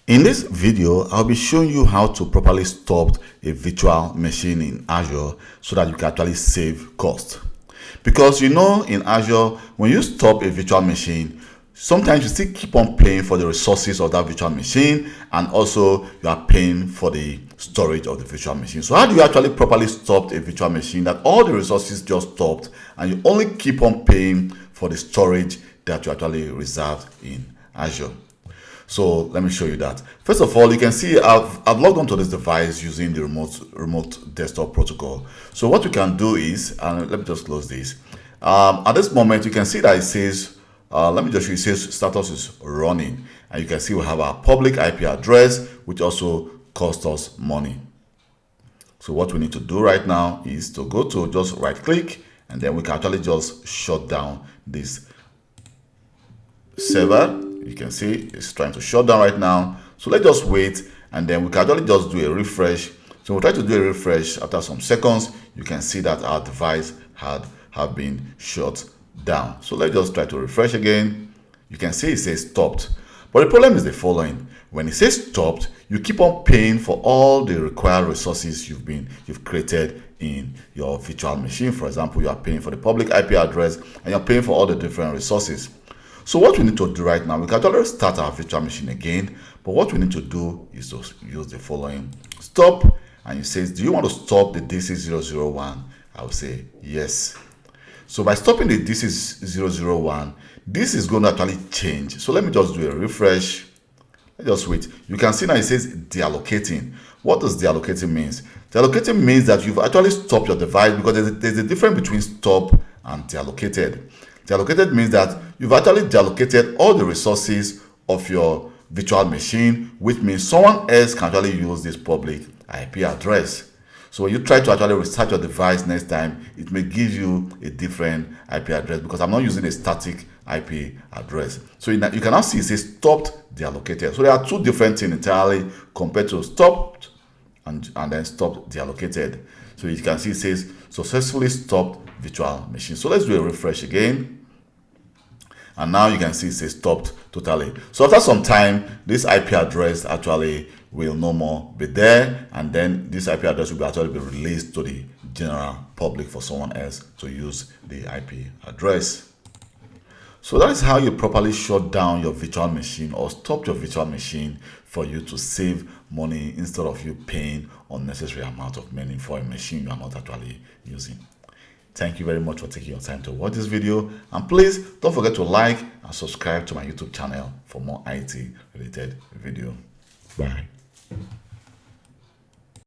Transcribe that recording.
In this video, I'll be showing you how to properly stop a virtual machine in Azure so that you can actually save cost. Because you know, in Azure, when you stop a virtual machine, sometimes you still keep on paying for the resources of that virtual machine, and also you are paying for the storage of the virtual machine. So how do you actually properly stop a virtual machine that all the resources just stopped and you only keep on paying for the storage that you actually reserved in Azure? So let me show you that. First of all, you can see I've logged onto this device using the remote desktop protocol. So what we can do is, and let me just close this. At this moment, you can see that it says, let me just show you, it says status is running. And you can see we have our public IP address, which also costs us money. So what we need to do right now is to go to just right click, and then we can actually just shut down this server. You can see it's trying to shut down right now. So let's just wait, and then we can actually just do a refresh. So we'll try to do a refresh. After some seconds, you can see that our device have been shut down. So let's just try to refresh again. You can see it says stopped. But the problem is the following. When it says stopped, you keep on paying for all the required resources you've created in your virtual machine. For example, you are paying for the public IP address, and you're paying for all the different resources. So what we need to do right now, we can actually start our virtual machine again, but what we need to do is to use the following: stop, and it says, do you want to stop the DC001? I will say yes. So by stopping the DC001, this is going to actually change. So let me just do a refresh. Let's just wait. You can see now it says deallocating. What does deallocating means? Deallocating means that you've actually stopped your device, because there's a difference between stop and deallocated. Deallocated means that you've actually deallocated all the resources of your virtual machine, which means someone else can actually use this public IP address. So when you try to actually restart your device next time, it may give you a different IP address, because I'm not using a static IP address. So you can now see it says stopped deallocated. So there are two different things entirely compared to stopped and then stopped deallocated. So you can see it says successfully stopped virtual machine. So let's do a refresh again, and now you can see it says stopped totally. So after some time, this IP address actually will no more be there, and then this IP address will actually be released to the general public for someone else to use the IP address. So that is how you properly shut down your virtual machine or stop your virtual machine for you to save money, instead of you paying unnecessary amount of money for a machine you are not actually using. Thank you very much for taking your time to watch this video, and please don't forget to like and subscribe to my YouTube channel for more IT related video. Bye.